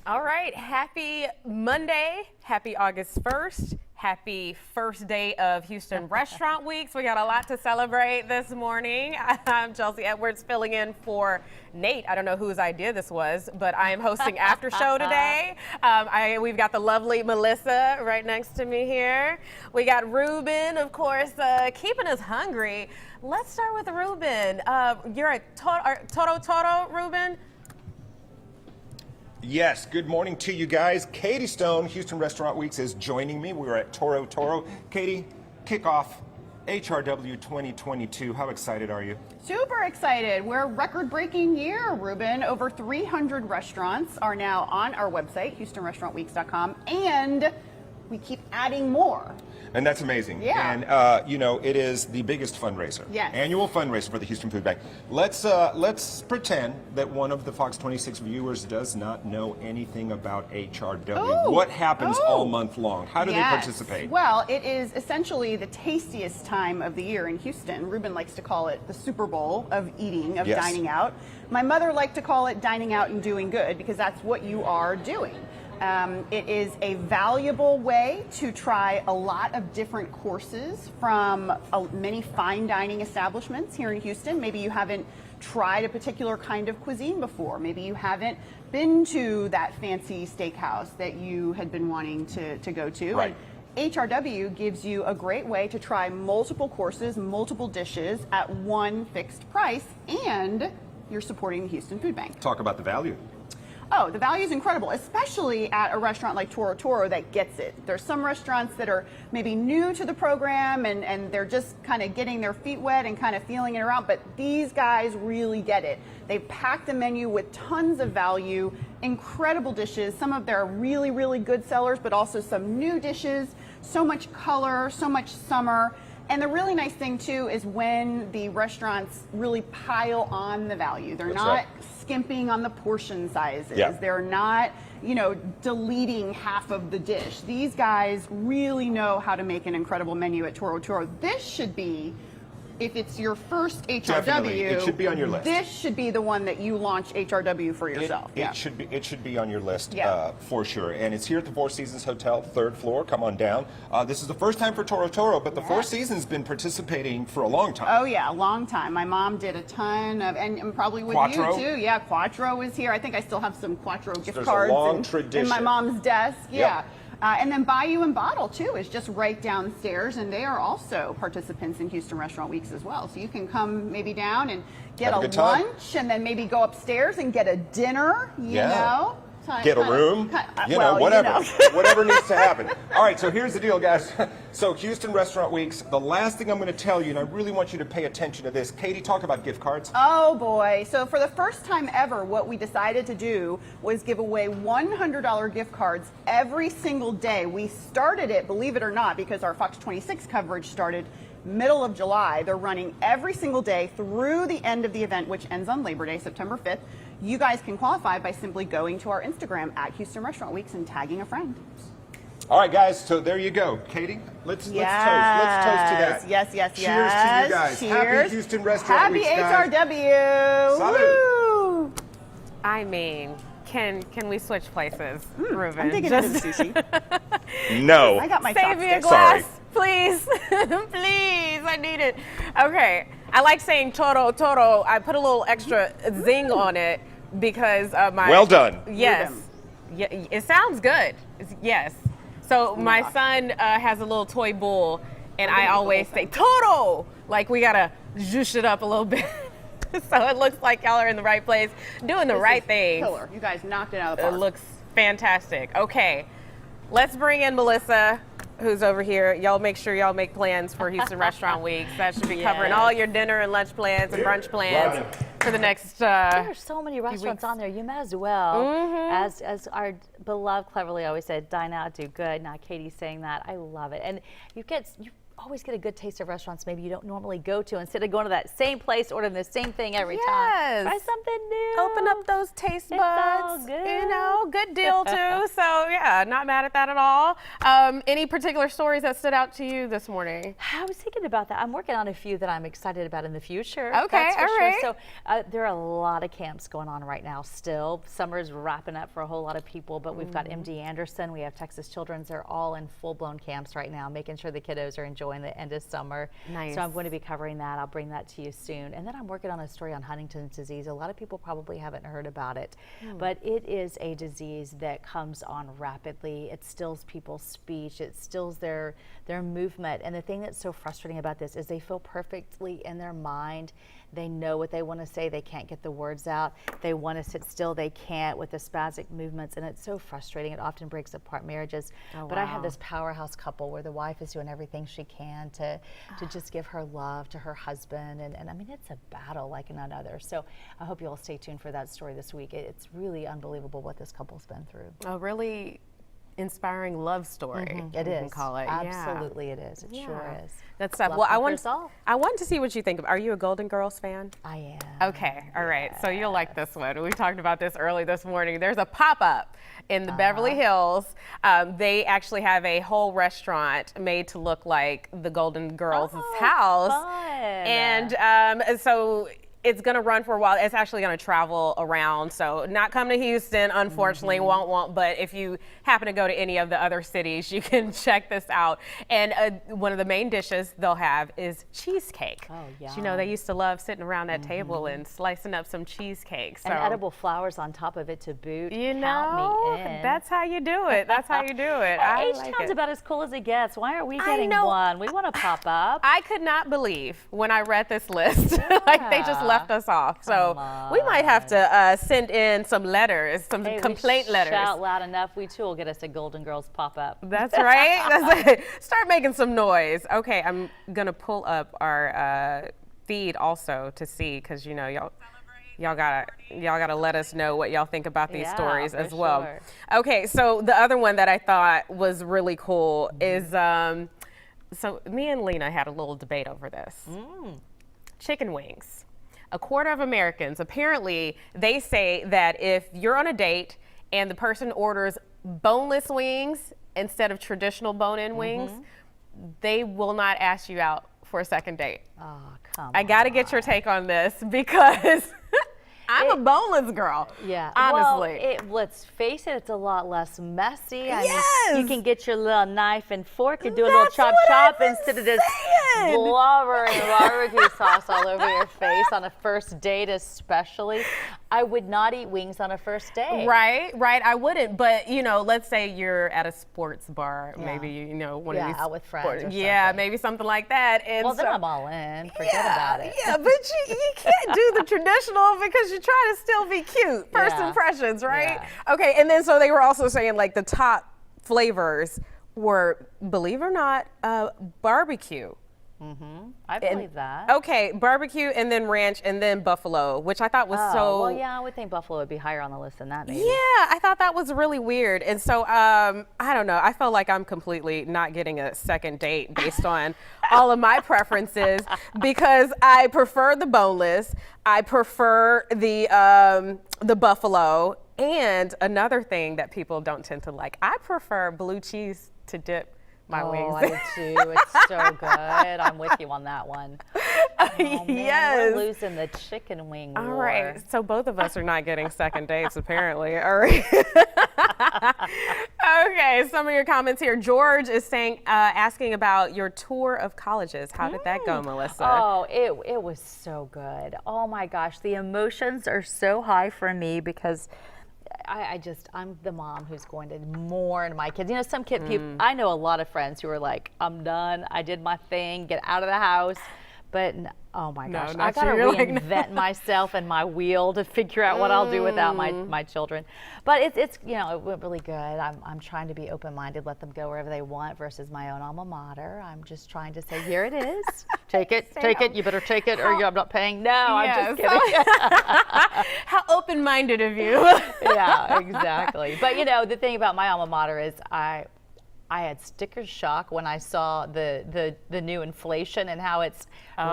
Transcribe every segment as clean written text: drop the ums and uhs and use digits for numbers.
All right, happy Monday, happy August 1st, happy first day of Houston Restaurant Weeks. We got a lot to celebrate this morning. I'm Chelsea Edwards filling in for Nate. I don't know whose idea this was, but I am hosting After Show today. We've got the lovely Melissa right next to me here. We got Ruben, of course, keeping us hungry. Let's start with Ruben. You're at Toro, Ruben? Yes, good morning to you guys. Katie Stone, Houston Restaurant Weeks, is joining me. We're at Toro. Katie, kickoff HRW 2022. How excited are you? Super excited. We're a record-breaking year, Ruben. Over 300 restaurants are now on our website, HoustonRestaurantWeeks.com, and we keep adding more. And that's amazing. Yeah. And it is the biggest fundraiser. Yes. Annual fundraiser for the Houston Food Bank. Let's pretend that one of the Fox 26 viewers does not know anything about HRW. Oh. What happens all month long? How do they participate? Well, it is essentially the tastiest time of the year in Houston. Ruben likes to call it the Super Bowl of eating, of dining out. My mother liked to call it dining out and doing good, because that's what you are doing. It is a valuable way to try a lot of different courses from many fine dining establishments here in Houston. Maybe you haven't tried a particular kind of cuisine before. Maybe you haven't been to that fancy steakhouse that you had been wanting to go to. Right. And HRW gives you a great way to try multiple courses, multiple dishes at one fixed price, and you're supporting the Houston Food Bank. Talk about the value. Oh, the value is incredible, especially at a restaurant like Toro that gets it. There's some restaurants that are maybe new to the program and they're just kind of getting their feet wet and kind of feeling it around, but these guys really get it. They pack the menu with tons of value, incredible dishes, some of their really, really good sellers, but also some new dishes, so much color, so much summer. And the really nice thing too is when the restaurants really pile on the value. They're not skimping on the portion sizes. Yeah. They're not, deleting half of the dish. These guys really know how to make an incredible menu at Toro. This should be, if it's your first HRW, Definitely. It should be on your list. This should be the one that you launch HRW for yourself. It should be on your list for sure. And it's here at the Four Seasons Hotel, 3rd floor. Come on down. This is the first time for Toro, but the Four Seasons been participating for a long time. Oh yeah, a long time. My mom did a ton of, and probably with Quattro. you too. Yeah, Quattro is here. I think I still have some Quattro gift There's cards a long tradition. in my mom's desk. Yep. Yeah. And then Bayou and Bottle, too, is just right downstairs, and they are also participants in Houston Restaurant Weeks as well. So you can come maybe down and get a lunch, and then maybe go upstairs and get a dinner, you know. Get a room, whatever. Whatever needs to happen. All right, so here's the deal, guys. So Houston Restaurant Weeks, the last thing I'm going to tell you, and I really want you to pay attention to this. Katie, talk about gift cards. Oh, boy. So for the first time ever, what we decided to do was give away $100 gift cards every single day. We started it, believe it or not, because our Fox 26 coverage started middle of July. They're running every single day through the end of the event, which ends on Labor Day, September 5th. You guys can qualify by simply going to our Instagram at Houston Restaurant Weeks and tagging a friend. All right, guys, so there you go. Katie, let's toast. Let's toast to that. Yes. Cheers to you guys. Cheers. Happy Houston Restaurant Weeks, guys. Happy HRW. Salud. Woo. I mean, can we switch places, Ruben? I'm thinking of sushi. No. I got my Save me a chopsticks. glass, please. Please, I need it. Okay, I like saying Toro. I put a little extra zing on it because my. Well done. Yes. Yeah, it sounds good. Yes. So my son has a little toy bull, and I always say Toro. Like we gotta zhoosh it up a little bit. So it looks like y'all are in the right place, doing the right thing. Killer. You guys knocked it out of the park. It looks fantastic. Okay, let's bring in Melissa, who's over here. Y'all make sure y'all make plans for Houston Restaurant Weeks. That should be covering all your dinner and lunch plans and brunch plans for the next There are so many restaurants on there. You might as well, as our beloved Cleverly always said, dine out, do good. Now Katie's saying that. I love it. And always get a good taste of restaurants maybe you don't normally go to. Instead of going to that same place, ordering the same thing every time. Try something new. Open up those taste buds. It's all good. You know, good deal too. So yeah, not mad at that at all. Any particular stories that stood out to you this morning? I was thinking about that. I'm working on a few that I'm excited about in the future. Okay, that's for all sure. right. So there are a lot of camps going on right now still. Summer's wrapping up for a whole lot of people, but we've got MD Anderson, we have Texas Children's. They're all in full-blown camps right now, making sure the kiddos are enjoying the end of summer. Nice. So I'm going to be covering that. I'll bring that to you soon. And then I'm working on a story on Huntington's disease. A lot of people probably haven't heard about it, but it is a disease that comes on rapidly. It stills people's speech. It stills their movement. And the thing that's so frustrating about this is they feel perfectly in their mind. They know what they want to say. They can't get the words out. They want to sit still. They can't with the spastic movements. And it's so frustrating. It often breaks apart marriages. But I have this powerhouse couple where the wife is doing everything she can to just give her love to her husband. And I mean, it's a battle like none other. So I hope you all stay tuned for that story this week. It's really unbelievable what this couple's been through. A really inspiring love story. It we is. can call it. Absolutely, it is. It sure is. Good stuff. Love Well, conquers all. I want to see what you think of. Are you a Golden Girls fan? I am. Okay, all right. So you'll like this one. We talked about this early this morning. There's a pop-up in the Beverly Hills. They actually have a whole restaurant made to look like the Golden Girls' house. Fun. And so it's going to run for a while. It's actually going to travel around. So not come to Houston, unfortunately, won't. But if you happen to go to any of the other cities, you can check this out. And one of the main dishes they'll have is cheesecake. Oh, yeah. You know, they used to love sitting around that table and slicing up some cheesecake. So, And edible flowers on top of it to boot. you Count know, me in. that's how you do it. That's how you do it. I like H-Town's it. about as cool as it gets. Why aren't we I getting know. one? We want to pop up. I could not believe when I read this list, like they just left us off. So we might have to send in some letters, some Hey, complaint we letters. shout loud enough, we too will get us a Golden Girls pop-up. That's right. That's it. Start making some noise. Okay, I'm gonna pull up our feed also to see, because you know y'all gotta let us know what y'all think about these stories for as well. sure. Okay, so the other one that I thought was really cool is so me and Lena had a little debate over this. Chicken wings. A quarter of Americans, apparently, they say that if you're on a date and the person orders boneless wings instead of traditional bone-in wings, they will not ask you out for a second date. Oh, come I got to get your take on this because I'm a boneless girl. Yeah, honestly. Well, let's face it, it's a lot less messy. I Yes! mean, you can get your little knife and fork and do a little That's chop what I've chop been instead of this saying. blubber and barbecue sauce all over your face on a first date, especially. I would not eat wings on a first date. Right. I wouldn't. But, you know, let's say you're at a sports bar, maybe, you know, one of these. out with friends sports- or Yeah, something. maybe something like that. And Well, then so- I'm all in. Forget about it. Yeah, but you can't do the traditional because you're trying to still be cute. First Yeah. impressions, right? Yeah. Okay, and then so they were also saying like the top flavors were, believe it or not, barbecue. I believe that. Okay, barbecue and then ranch and then buffalo, which I thought was so. Well, yeah, I would think buffalo would be higher on the list than that, maybe. Yeah, I thought that was really weird. And so, I don't know. I felt like I'm completely not getting a second date based on all of my preferences because I prefer the boneless. I prefer the buffalo. And another thing that people don't tend to like, I prefer blue cheese to dip my wings. I do too. It's so good. I'm with you on that one. Oh, man, Yes. We're losing the chicken wing war. All right, so both of us are not getting second dates apparently. All right. Okay, some of your comments here. George is saying, asking about your tour of colleges. How did that go, Melissa? Oh, it was so good. Oh my gosh, the emotions are so high for me because I'm the mom who's going to mourn my kids. You know, some people, I know a lot of friends who are like, I'm done, I did my thing, get out of the house. But oh my gosh, not I gotta you. You're like, no. reinvent myself and my wheel to figure out what I'll do without my children. But it's you know, it went really good. I'm trying to be open-minded, let them go wherever they want versus my own alma mater. I'm just trying to say, here it is. Take it, take it. You better take it, or I'm not paying. No, I'm just kidding. How open-minded of you. Yeah, exactly. But you know, the thing about my alma mater is I had sticker shock when I saw the new inflation and how it's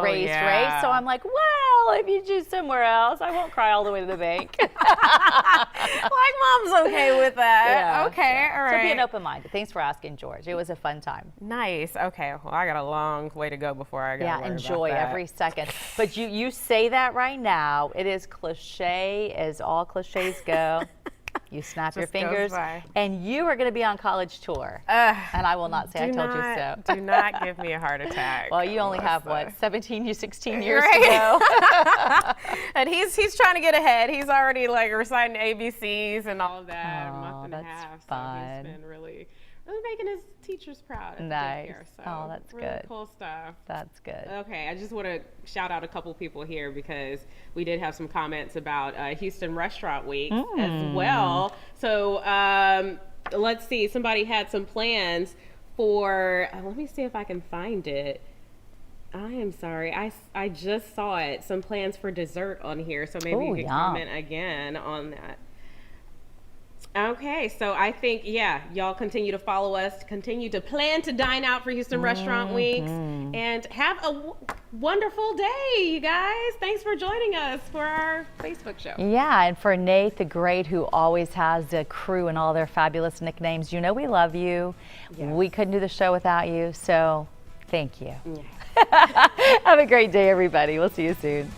raised yeah. rates. So I'm like, well, if you choose somewhere else, I won't cry all the way to the bank. Like mom's okay with that. Yeah, Okay, all right. So being open-minded. Thanks for asking, George. It was a fun time. Nice. Okay. Well, I got a long way to go before I got. Yeah, enjoy every second. But you say that right now. It is cliche as all cliches go. You snap your Just goes fingers, by. and you are going to be on college tour. And I will not say I told you so. Do not give me a heart attack. Well, you only have, what, 16 years Right. to go? And he's trying to get ahead. He's already like reciting ABCs and all of that. A month and a that's half. fun. So he's been really making his teachers proud. At Nice. the daycare, so Oh, that's really good. cool stuff. That's good. Okay, I just want to shout out a couple people here because we did have some comments about Houston Restaurant Week as well. So let's see, somebody had some plans for, let me see if I can find it. I am sorry, I just saw it, some plans for dessert on here, so maybe you Ooh, could yum. comment again on that. Okay, so I think, yeah, y'all continue to follow us, continue to plan to dine out for Houston Restaurant Weeks, and have a wonderful day, you guys. Thanks for joining us for our Facebook show. Yeah, and for Nate the Great, who always has the crew and all their fabulous nicknames, you know we love you. Yes. We couldn't do the show without you, so thank you. Have a great day, everybody. We'll see you soon.